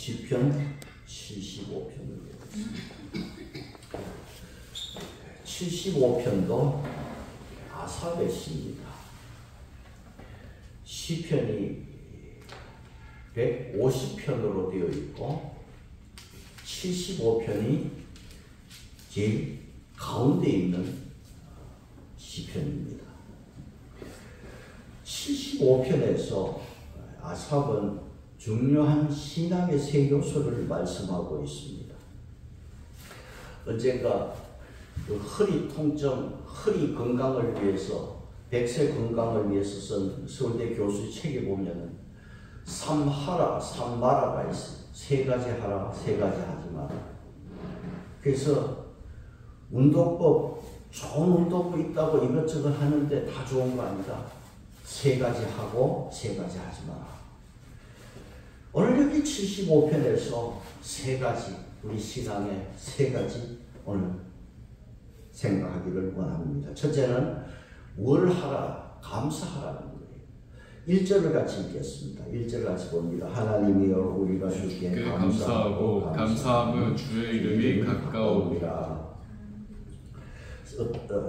시편 75편을 읽겠습니다. 75편도 아삽의 시입니다. 시편이 150편으로 되어 있고 75편이 제일 가운데 있는 시편입니다. 75편에서 아삽은 중요한 신앙의 세 요소를 말씀하고 있습니다. 언젠가 그 허리 통증, 허리 건강을 위해서, 백세 건강을 위해서 쓴 서울대 교수 책에 보면 삼하라, 삼마라가 있어요. 세 가지 하라, 세 가지 하지 마라. 그래서 운동법, 좋은 운동법 있다고 이것저것 하는데 다 좋은 거 아니다. 세 가지 하고 세 가지 하지 마라. 오늘 여기 75편에서 세 가지, 우리 신앙의 세 가지 오늘 생각하기를 원합니다. 첫째는 뭘 하라, 감사하라는 거예요. 1절을 같이 읽겠습니다. 1절 같이 봅니다. 하나님이여 우리가 주께 감사하고 감사하며 주의 이름이 가까우니라.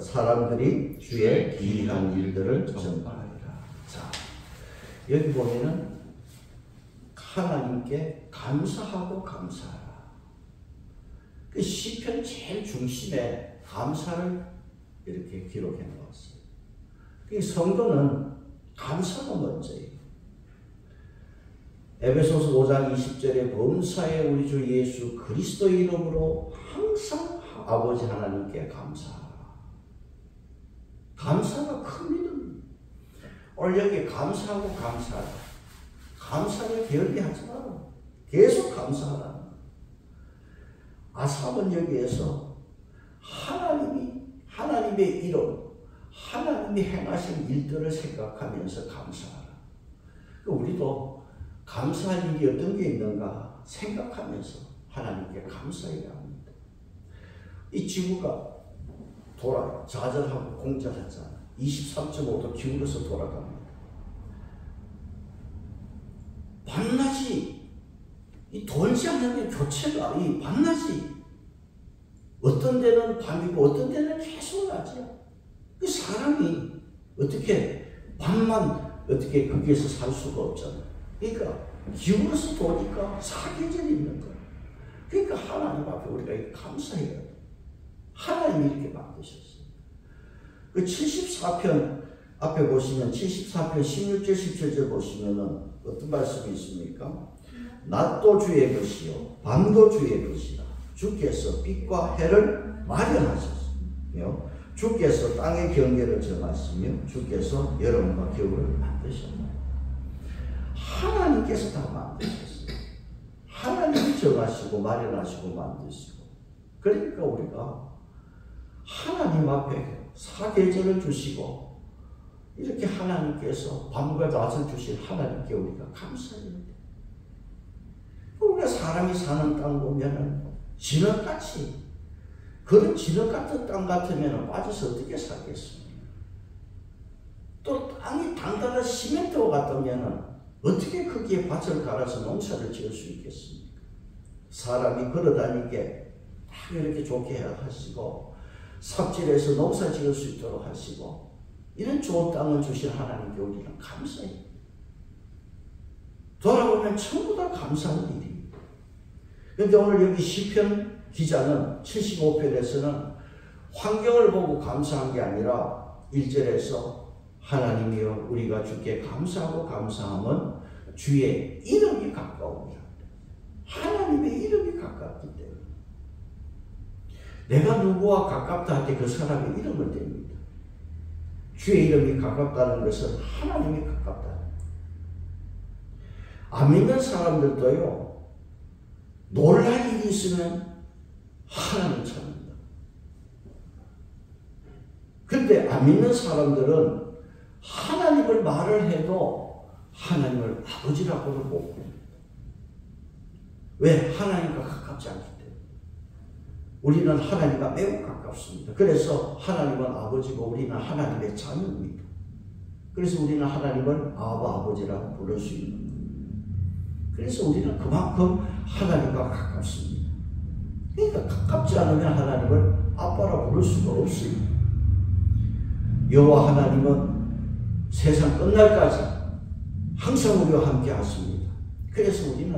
사람들이 주의 기이한 일들을 전파하리라. 자, 여기 보면은 하나님께 감사하고 감사하라. 그 시편 제일 중심에 감사를 이렇게 기록해 놓았어요. 그 성도는 감사가 먼저예요. 에베소서 5장 20절에 범사에 우리 주 예수 그리스도의 이름으로 항상 아버지 하나님께 감사하라. 감사가 큰 믿음입니다. 오늘 여기 감사하고 감사하라. 감사를 게을리하지 마라. 계속 감사하라. 아삽은 여기에서 하나님의 이름, 하나님이 행하신 일들을 생각하면서 감사하라. 우리도 감사할 일이 어떤 게 있는가 생각하면서 하나님께 감사해야 합니다. 이 지구가 돌아요. 좌절하고 공전하잖아. 23.5도 기울어서 돌아갑니다. 밤낮이 이 돌지 않는 교체가 이 밤낮이 어떤 데는 밤이고 어떤 데는 계속 낮이야. 그 사람이 어떻게 밤만 어떻게 거기에서 살 수가 없잖아. 그러니까 기울어서 도니까 사계절이 있는 거야. 그러니까 하나님 앞에 우리가 감사해야 돼. 하나님이 이렇게 만드셨어요. 그 74편 앞에 보시면 74편 16절 17절 보시면은 어떤 말씀이 있습니까? 낮도 주의 것이요 밤도 주의 것이라. 주께서 빛과 해를 마련하셨으며 주께서 땅의 경계를 정하시며 주께서 여름과 겨울을 만드셨나요? 하나님께서 다 만드셨어요. 하나님이 정하시고 마련하시고 만드시고. 그러니까 우리가 하나님 앞에 사계절을 주시고 이렇게 하나님께서 밤과 낮을 주신 하나님께 우리가 감사해야 돼. 우리가 사람이 사는 땅 보면은 진흙같이, 그런 진흙 같은 땅 같으면 빠져서 어떻게 살겠습니까? 또 땅이 단단한 시멘트와 같으면 어떻게 거기에 밭을 갈아서 농사를 지을 수 있겠습니까? 사람이 걸어다니게 딱 이렇게 좋게 하시고 삽질해서 농사 지을 수 있도록 하시고 이런 좋은 땅을 주신 하나님께 우리는 감사해요. 돌아보면 전부 다 감사한 일입니다. 그런데 오늘 여기 시편 기자는 75편에서는 환경을 보고 감사한 게 아니라 1절에서 하나님이여 우리가 주께 감사하고 감사함은 주의 이름이 가까움이라. 하나님의 이름이 가깝기 때문에 내가 누구와 가깝다 할 때 그 사람의 이름을 댑니다. 주의 이름이 가깝다는 것은 하나님이 가깝다. 안 믿는 사람들도요, 놀랄 일이 있으면 하나님 찾는다. 근데 안 믿는 사람들은 하나님을 말을 해도 하나님을 아버지라고는 못 부릅니다. 왜? 하나님과 가깝지 않기 때문에. 우리는 하나님과 매우 가깝습니다. 그래서 하나님은 아버지고 우리는 하나님의 자녀입니다. 그래서 우리는 하나님을 아버지라고 부를 수 있는 거예요. 그래서 우리는 그만큼 하나님과 가깝습니다. 그러니까 가깝지 않으면 하나님을 아빠라 부를 수가 없습니다. 여호와 하나님은 세상 끝날까지 항상 우리와 함께 하십니다. 그래서 우리는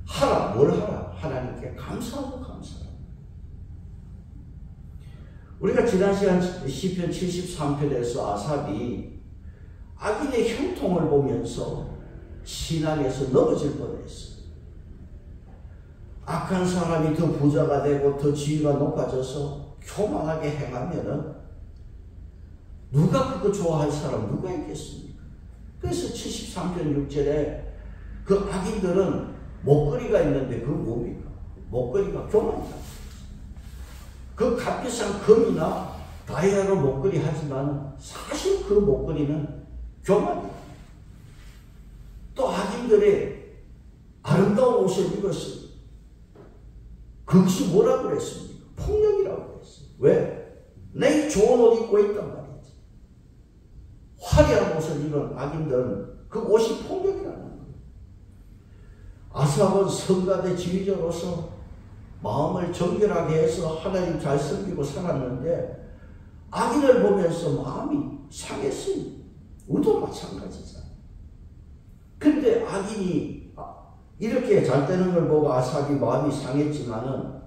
하라, 뭘 하라? 하나님께 감사하고 감사하라. 우리가 지난 시간 시편 73편에서 아삽이 악인의 형통을 보면서 신앙에서 넘어질 뻔했어요. 악한 사람이 더 부자가 되고 더 지위가 높아져서 교만하게 행하면은 누가 그거 좋아할 사람 누가 있겠습니까? 그래서 73편 6절에 그 악인들은 목걸이가 있는데 그거 뭡니까? 목걸이가 교만이다. 그 값비싼 금이나 다이아로 목걸이 하지만 사실 그 목걸이는 교만이다. 또 악인들의 아름다운 옷을 입었어요. 그것이 뭐라고 그랬습니까? 폭력이라고 그랬어요. 왜? 내 좋은 옷 입고 있단 말이지. 화려한 옷을 입은 악인들은 그 옷이 폭력이라는 거예요. 아삽은 성가대 지휘자로서 마음을 정결하게 해서 하나님 잘 섬기고 살았는데 악인을 보면서 마음이 상했어요. 우리도 마찬가지잖아요. 근데 악인이 이렇게 잘 되는 걸 보고 아삽이 마음이 상했지만은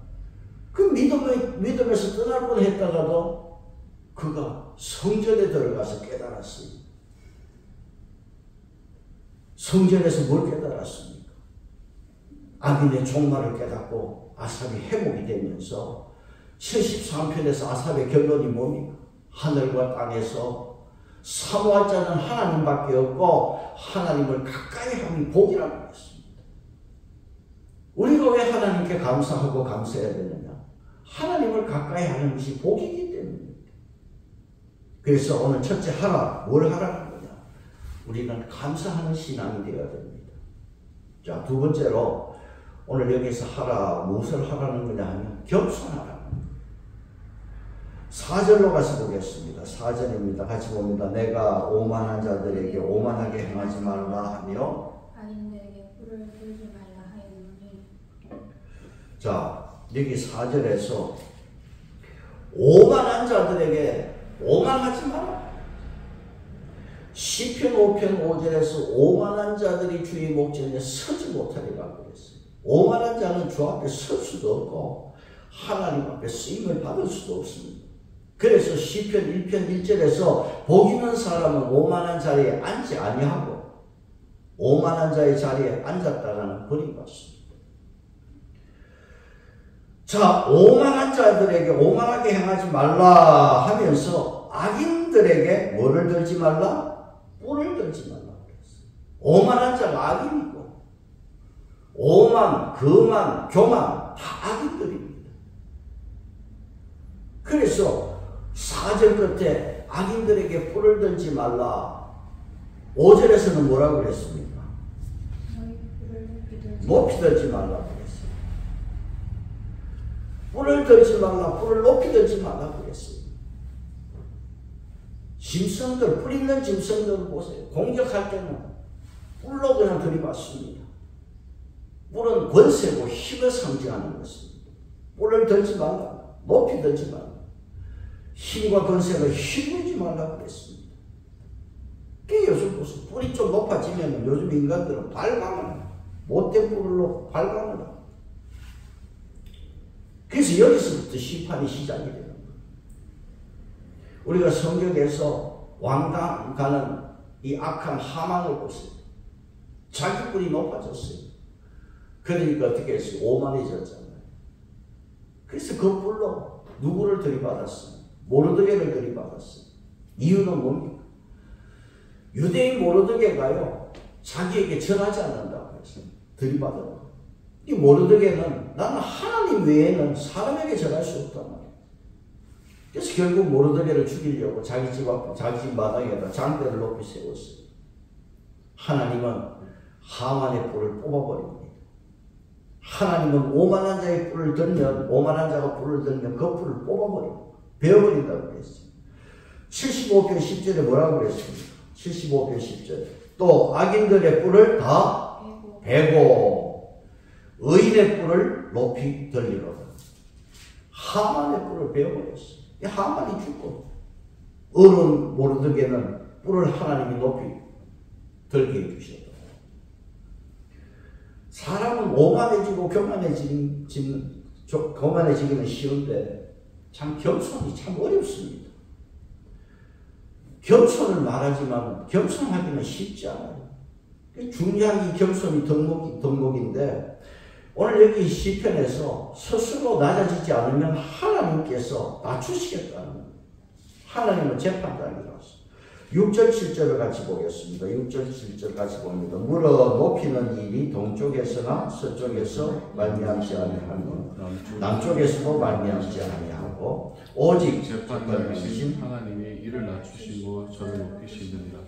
그 믿음에서 떠날 뻔 했다가도 그가 성전에 들어가서 깨달았어요. 성전에서 뭘 깨달았습니까? 악인의 종말을 깨닫고 아삽이 회복이 되면서 73편에서 아삽의 결론이 뭡니까? 하늘과 땅에서 사모할 자는 하나님밖에 없고 하나님을 가까이 함이 복이라고 했습니다. 우리가 왜 하나님께 감사하고 감사해야 되느냐? 하나님을 가까이 하는 것이 복이기 때문입니다. 그래서 오늘 첫째 하라, 뭘 하라는 거냐? 우리는 감사하는 신앙이 되어야 됩니다. 자, 두 번째로 오늘 여기서 하라, 무엇을 하라는 거냐 하면 겸손하라는 거예요. 4절로 가서 보겠습니다. 4절입니다. 같이 봅니다. 내가 오만한 자들에게 오만하게 행하지 말라 하며 악인들에게 뿔을 들지 말라 하였노니. 자, 여기 4절에서 오만한 자들에게 오만하지 마라. 시편 5편 5절에서 오만한 자들이 주의 목전에 서지 못하리라고 그랬어요. 오만한 자는 주 앞에 설 수도 없고 하나님 앞에 쓰임을 받을 수도 없습니다. 그래서 시편 1편 1절에서 복 있는 사람은 오만한 자리에 앉지 아니하고 오만한 자의 자리에 앉았다가는 버림받습니다. 자, 오만한 자들에게 오만하게 행하지 말라 하면서 악인들에게 뭐를 들지 말라? 뿔을 들지 말라 그랬어요. 오만한 자가 악인이고 오만, 거만, 교만 다 악인들입니다. 그래서 4절 끝에 악인들에게 뿔을 들지 말라. 5절에서는 뭐라고 그랬습니까? 높이 들지 말라고 그랬어요. 뿔을 들지 말라, 뿔을 높이 들지 말라고 그랬어요. 짐승들, 뿔 있는 짐승들을 보세요. 공격할 때는 뿔로 그냥 들이받습니다. 뿔은 권세고 힘을 상징하는 것입니다. 뿔을 들지 말라, 높이 들지 말라. 힘과 권세를 힘주지 말라고 그랬습니다. 요즘 보세요. 뿔이 좀 높아지면 요즘 인간들은 발광을 못된 뿔을 놓고 발광을 합니다. 그래서 여기서부터 심판이 시작이 되는 거예요. 우리가 성경에서 왕당 가는 이 악한 하만을 보세요. 자기 뿔이 높아졌어요. 그러니까 어떻게 했어요? 오만해졌잖아요. 그래서 그 뿔로 누구를 들이받았어요? 모르드게를 들이받았어요. 이유는 뭡니까? 유대인 모르드게가요, 자기에게 절하지 않는다고 했어요. 들이받은 거. 이 모르드게는 나는 하나님 외에는 사람에게 절할 수 없단 말이에요. 그래서 결국 모르드게를 죽이려고 자기 집 앞, 자기 집 마당에다 장대를 높이 세웠어요. 하나님은 하만의 뿔을 뽑아버립니다. 하나님은 오만한 자의 뿔을 들면, 오만한 자가 뿔을 들면 그 뿔을 뽑아버립니다. 베어버린다고 그랬어요. 75편 10절에 뭐라고 그랬습니까? 75편 10절. 또 악인들의 뿔을 다 베고 의인의 뿔을 높이 들리로다. 하만의 뿔을 베어버렸어. 하만이 죽고 어른 모르드게는 뿔을 하나님이 높이 들게 해주셨다. 사람은 오만해지고 교만해지기는 쉬운데 참 겸손이 참 어렵습니다. 겸손을 말하지만 겸손하기는 쉽지 않아요. 중요한 이 겸손이 덕목인데 오늘 여기 시편에서 스스로 낮아지지 않으면 하나님께서 낮추시겠다는 거예요. 하나님은 재판장이라서. 6절 7절을 같이 보겠습니다. 6절 7절 같이 봅니다. 물어 높이는 일이 동쪽에서나 서쪽에서 말미암지 아니하며 남쪽에서도 말미암지 아니하고 오직 재판장이신 하나님이 이를 낮추시고 저를 높이시느니라.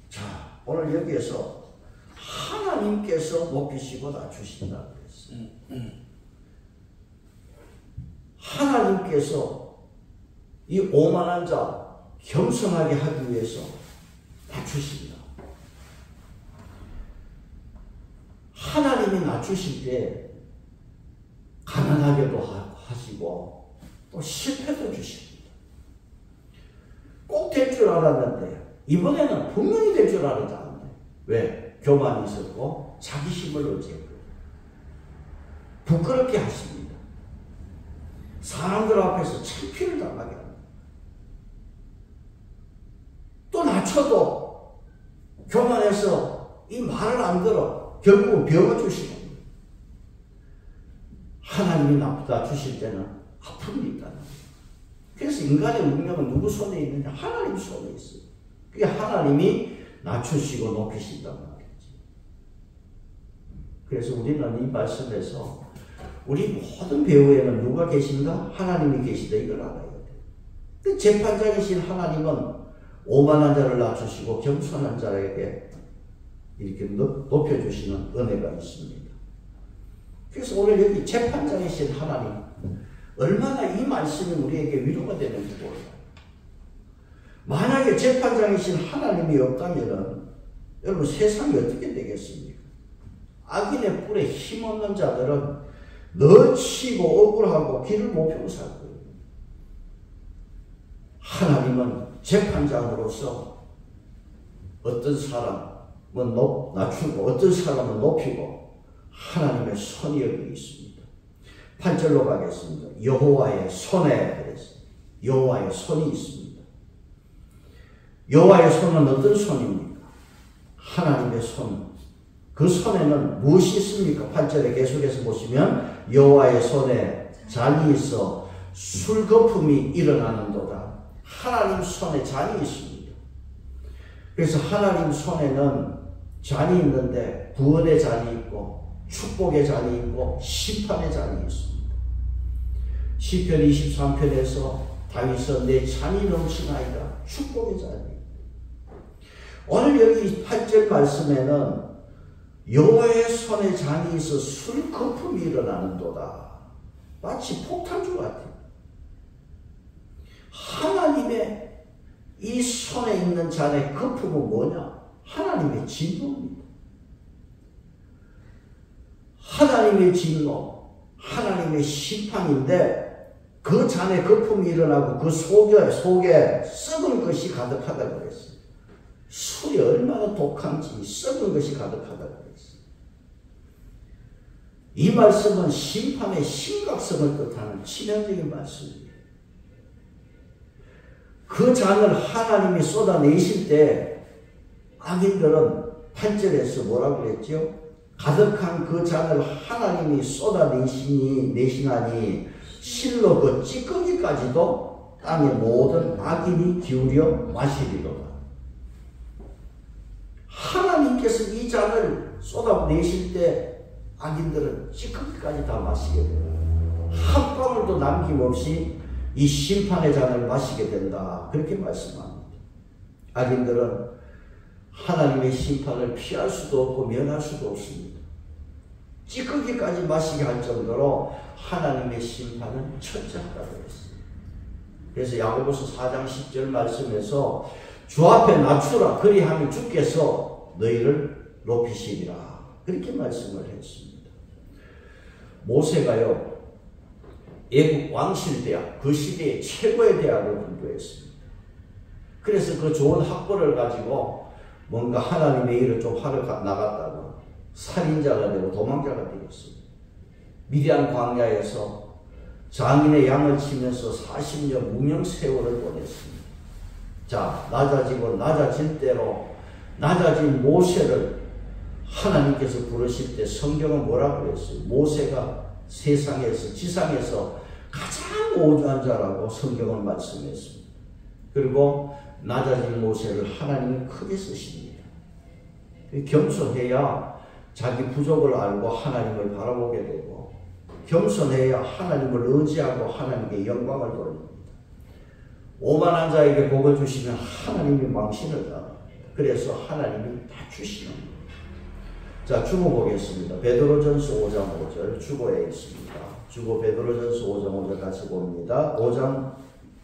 자, 오늘 여기에서 하나님께서 높이시고 낮추신다 그랬어요. 하나님께서 이 오만한 자 겸손하게 하기 위해서 낮추십니다. 하나님이 낮추실 때 가난하게도 하시고 또 실패도 주십니다. 꼭 될 줄 알았는데 이번에는 분명히 될 줄 알았는데 왜? 교만이 있었고 자기심을 의지했고 부끄럽게 하십니다. 사람들 앞에서 창피를 당하게 합니다. 또 낮춰도 교만해서 이 말을 안 들어 결국은 배워주시는 거예요. 하나님이 낮추실 때는 아픔이 있다는 거예요. 그래서 인간의 운명은 누구 손에 있느냐? 하나님 손에 있어요. 그게 하나님이 낮추시고 높이신단 말이지. 그래서 우리는 이 말씀에서 우리 모든 배후에는 누가 계신가? 하나님이 계시다. 이걸 알아야 돼요. 그 재판장이신 하나님은 오만한 자를 낮추시고 겸손한 자에게 이렇게 높여주시는 은혜가 있습니다. 그래서 오늘 여기 재판장이신 하나님, 얼마나 이 말씀이 우리에게 위로가 되는지 몰라요. 만약에 재판장이신 하나님이 없다면 여러분 세상이 어떻게 되겠습니까? 악인의 뿔에 힘없는 자들은 너치고 억울하고 길을 못 펴고 살 거예요. 하나님은 재판장으로서 어떤 사람은 낮추고 어떤 사람은 높이고 하나님의 손이 여기 있습니다. 8절로 가겠습니다. 여호와의 손에 그랬습니다. 여호와의 손이 있습니다. 여호와의 손은 어떤 손입니까? 하나님의 손. 그 손에는 무엇이 있습니까? 8절에 계속해서 보시면 여호와의 손에 잔이 있어 술거품이 일어나는도다. 하나님 손에 잔이 있습니다. 그래서 하나님 손에는 잔이 있는데 구원의 잔이 있고 축복의 잔이 있고 심판의 잔이 있습니다. 시편 23편에서 다윗은 내 잔이 넘치나이다. 축복의 잔이. 오늘 여기 8절 말씀에는 여호와의 손에 잔이 있어 술 거품이 일어나는도다. 마치 폭탄주 같아요. 하나님의 이 손에 있는 잔의 거품은 뭐냐? 하나님의 진노입니다. 하나님의 진노, 하나님의 심판인데 그 잔에 거품이 일어나고 그 속에 썩은 것이 가득하다고 그랬어요. 술이 얼마나 독한지 썩은 것이 가득하다고 그랬어요. 이 말씀은 심판의 심각성을 뜻하는 치명적인 말씀입니다. 그 잔을 하나님이 쏟아내실 때 악인들은 8절에서 뭐라고 그랬죠? 가득한 그 잔을 하나님이 쏟아내시나니 실로 그 찌꺼기까지도 땅의 모든 악인이 기울여 마시리로다. 하나님께서 이 잔을 쏟아내실 때 악인들은 찌꺼기까지 다 마시게 돼요. 한 방울도 남김없이 이 심판의 잔을 마시게 된다. 그렇게 말씀합니다. 악인들은 하나님의 심판을 피할 수도 없고 면할 수도 없습니다. 찌꺼기까지 마시게 할 정도로 하나님의 심판은 철저하다고 했습니다. 그래서 야고보서 4장 10절 말씀에서 주 앞에 낮추라. 그리하면 주께서 너희를 높이시리라. 그렇게 말씀을 했습니다. 모세가요, 애국 왕실대학, 그 시대의 최고의 대학을 공부했습니다. 그래서 그 좋은 학벌을 가지고 뭔가 하나님의 일을 좀 하러 나갔다가 살인자가 되고 도망자가 되었습니다. 미디안 광야에서 장인의 양을 치면서 40년 무명 세월을 보냈습니다. 자, 낮아지고 낮아질 대로 낮아진 모세를 하나님께서 부르실 때 성경은 뭐라고 그랬어요? 모세가 세상에서 지상에서 가장 오주한 자라고 성경은 말씀했습니다. 그리고 낮아진 모세를 하나님이 크게 쓰십니다. 겸손해야 자기 부족을 알고 하나님을 바라보게 되고, 겸손해야 하나님을 의지하고 하나님께 영광을 돌립니다. 오만한 자에게 복을 주시면 하나님이 망신을 당합니다. 그래서 하나님이 다 주시는 겁니다. 자, 주고 보겠습니다. 베드로전서 5장 5절 주고에 있습니다. 주고 베드로전서 5장 5절 같이 봅니다. 5장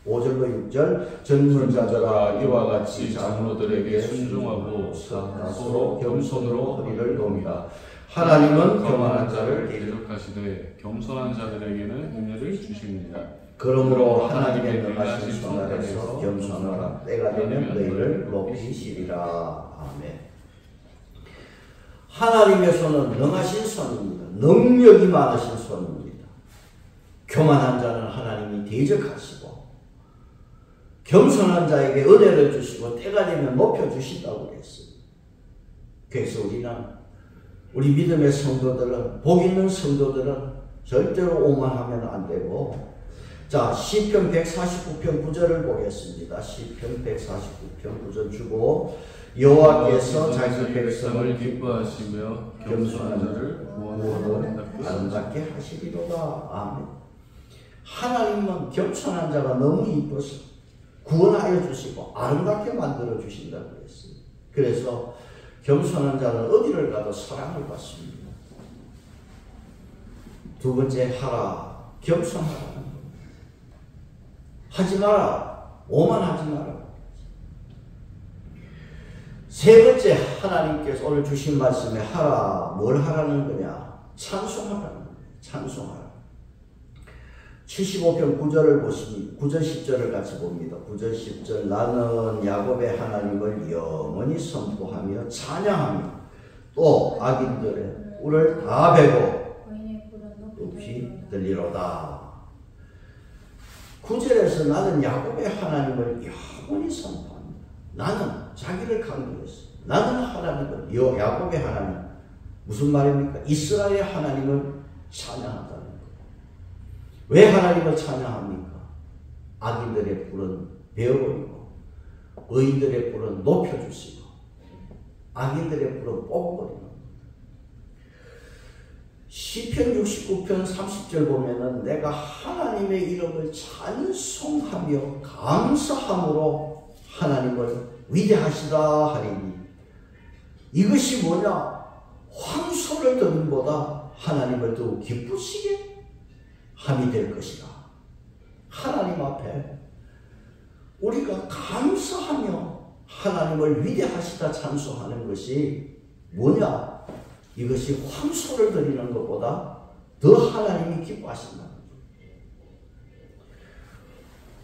5절로 6절 젊은 자들아 이와 같이 장로들에게 순종하고 서로 겸손으로 허리를 돕니다. 하나님은 교만한 자를 대적하시되 겸손한 자들에게는 은혜를 주십니다. 그러므로 하나님의 명하신 손아래서 겸손하라. 때가 되면 너희를 높이시리라. 아멘. 하나님의 손은 능하신 손입니다. 능력이 많으신 손입니다. 교만한 자는 하나님이 대적하시고 겸손한 자에게 은혜를 주시고 때가 되면 높여주신다고 그랬어요. 그래서 우리 믿음의 성도들은, 복 있는 성도들은 절대로 오만하면 안 되고, 자, 시편 149편 9절을 보겠습니다. 시편 149편 9절 주고 여호와께서 자기 백성을 기뻐하시며 겸손한 자를 구원으로 아름답게 하시리로다. 아멘. 하나님은 겸손한 자가 너무 이뻐서 구원하여 주시고 아름답게 만들어 주신다고 했어요. 그래서 겸손한 자는 어디를 가도 사랑을 받습니다. 두 번째, 하라. 겸손하라는 겁니다. 하지 마라. 오만하지 마라. 세 번째, 하나님께서 오늘 주신 말씀에 하라. 뭘 하라는 거냐? 찬송하라는 거예요. 찬송하라. 75편 9절을 보시니 9절 10절을 같이 봅니다. 9절 10절 나는 야곱의 하나님을 영원히 선포하며 찬양하며 또 악인들의 꿀을 다 베고 높이 들리로다. 9절에서 나는 야곱의 하나님을 영원히 선포합니다. 나는 자기를 강조했어요. 나는 하나님을, 야곱의 하나님. 무슨 말입니까? 이스라엘의 하나님을 찬양한다는 거예요. 왜 하나님을 찬양합니까? 악인들의 뿔은 베어버리고 의인들의 뿔은 높여주시고 악인들의 뿔은 뽑아버리는 겁니다. 시편 69편 30절 보면은 내가 하나님의 이름을 찬송하며 감사함으로 하나님을 위대하시다 하리니, 이것이 뭐냐? 황소를 드림보다 하나님을 더욱 기쁘시게 함이 될 것이다. 하나님 앞에 우리가 감사하며 하나님을 위대하시다 찬송하는 것이 뭐냐? 이것이 황소를 드리는 것보다 더 하나님이 기뻐하신다.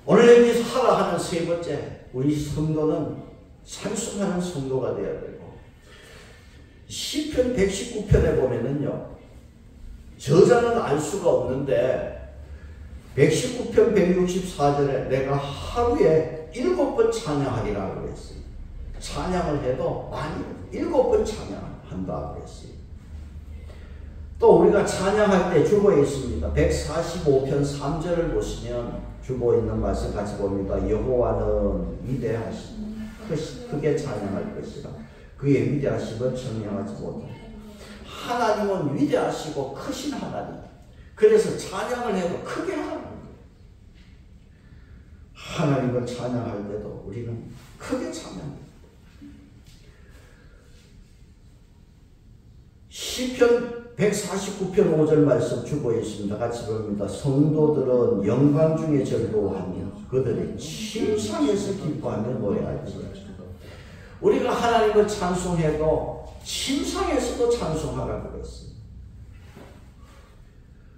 오늘 여기서 하라 하는 세 번째, 우리 성도는 찬송하는 성도가 되어야 되고, 시편 119편에 보면은요, 저자는 알 수가 없는데 119편 164절에 내가 하루에 7번 찬양하리라 그랬어요. 찬양을 해도 많이 7번 찬양한다 그랬어요. 또 우리가 찬양할 때 주보에 있습니다. 145편 3절을 보시면 주보에 있는 말씀 같이 봅니다. 여호와는 위대하시니 크게 찬양할 것이라 그의 위대하심을 청량하지 못한다. 하나님은 위대하시고 크신 하나님. 그래서 찬양을 해도 크게 하는 거예요. 하나님을 찬양할 때도 우리는 크게 찬양합니다. 시편 149편 5절 말씀 주보에 있습니다. 같이 봅니다. 성도들은 영광 중에 즐거워하며 그들의 침상에서 기뻐하며 노래하지. 우리가 하나님을 찬송해도 침상에서도 찬송하라고 그랬어요.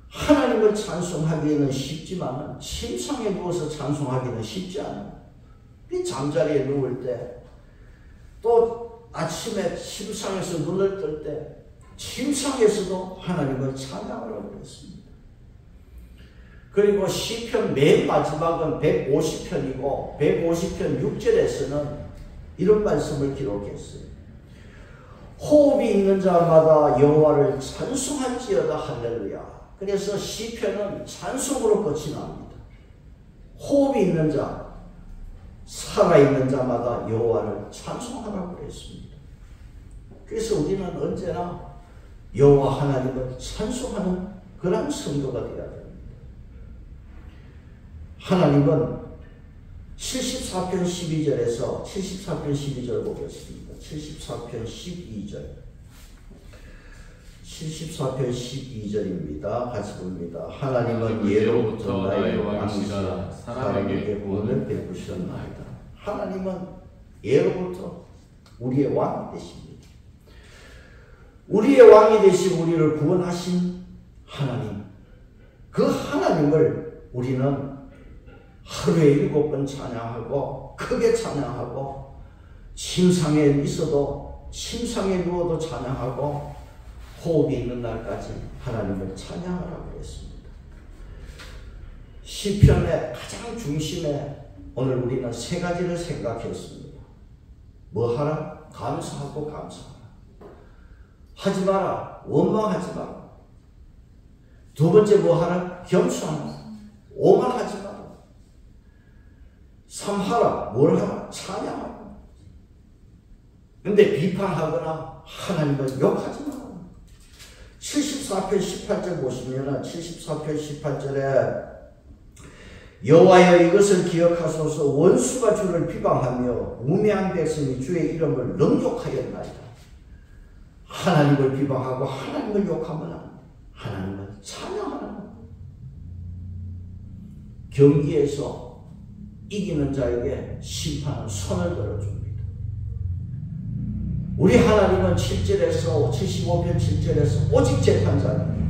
하나님을 찬송하기에는 쉽지만 침상에 누워서 찬송하기는 쉽지 않아요. 이 잠자리에 누울 때, 또 아침에 침상에서 눈을 뜰 때 침상에서도 하나님을 찬양하라고 그랬습니다. 그리고 시편 맨 마지막은 150편이고 150편 6절에서는 이런 말씀을 기록했어요. 호흡이 있는 자마다 여호와를 찬송할지어다 할렐루야. 그래서 시편은 찬송으로 끝이 납니다. 호흡이 있는 자, 살아있는 자마다 여호와를 찬송하라고 그랬습니다. 그래서 우리는 언제나 여호와 하나님을 찬송하는 그런 성도가 되어야 됩니다. 하나님은 74편 12절에서 74편 12절 보겠습니다. 74편 12절 74편 12절입니다. 같이 봅니다. 하나님은 예로부터 나의 왕이시라 사람에게 구원을 베푸셨나이다. 하나님은 예로부터 우리의 왕이 되십니다. 우리의 왕이 되시고 우리를 구원하신 하나님, 그 하나님을 우리는 하루에 7번 찬양하고 크게 찬양하고 침상에 있어도 침상에 누워도 찬양하고 호흡이 있는 날까지 하나님을 찬양하라고 했습니다. 시편의 가장 중심에 오늘 우리는 3가지를 생각했습니다. 뭐 하라? 감사하고 감사하라. 하지 마라. 원망하지 마라. 두 번째 뭐 하라? 겸손하라. 오만하지 마라. 3 하라. 뭘 하라? 찬양하라. 근데 비판하거나 하나님을 욕하지 마라. 74편 18절 보시면은 74편 18절에 여호와여 이것을 기억하소서 원수가 주를 비방하며 우매한 백성이 주의 이름을 능욕하였나이다. 하나님을 비방하고 하나님을 욕하면 하나님을 찬양하는 것. 경기에서 이기는 자에게 심판은 손을 들어줍니다. 우리 하나님은 7절에서 75편 7절에서 오직 재판자입니다.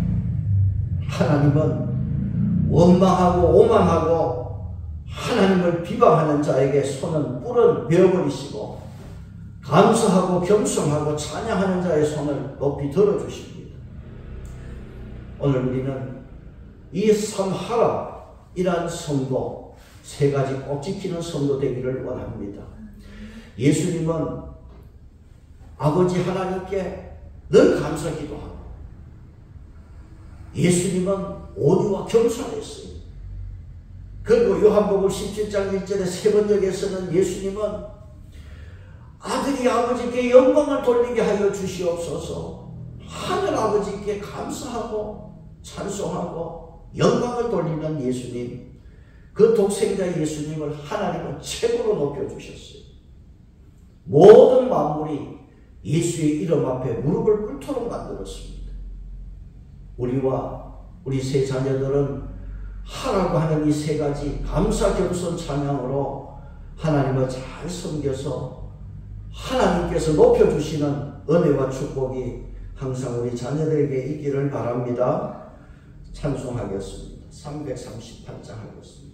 하나님은 원망하고 오만하고 하나님을 비방하는 자에게 손은 뿔은 베어버리시고 감사하고 겸손하고 찬양하는 자의 손을 높이 들어주십니다. 오늘 우리는 이 삼하라이란 성도 3가지 꼭 지키는 성도 되기를 원합니다. 예수님은 아버지 하나님께 늘 감사 기도하고 예수님은 온유와 겸손했어요. 그리고 요한복음 17장 1절의 세 번역에서는 예수님은 아들이 아버지께 영광을 돌리게 하여 주시옵소서 하늘 아버지께 감사하고 찬송하고 영광을 돌리는 예수님, 그 독생자 예수님을 하나님은 최고로 높여주셨어요. 모든 만물이 예수의 이름 앞에 무릎을 꿇도록 만들었습니다. 우리와 우리 세 자녀들은 하라고 하는 이 3가지 감사 겸손 찬양으로 하나님을 잘 섬겨서 하나님께서 높여주시는 은혜와 축복이 항상 우리 자녀들에게 있기를 바랍니다. 찬송하겠습니다. 338장 하겠습니다.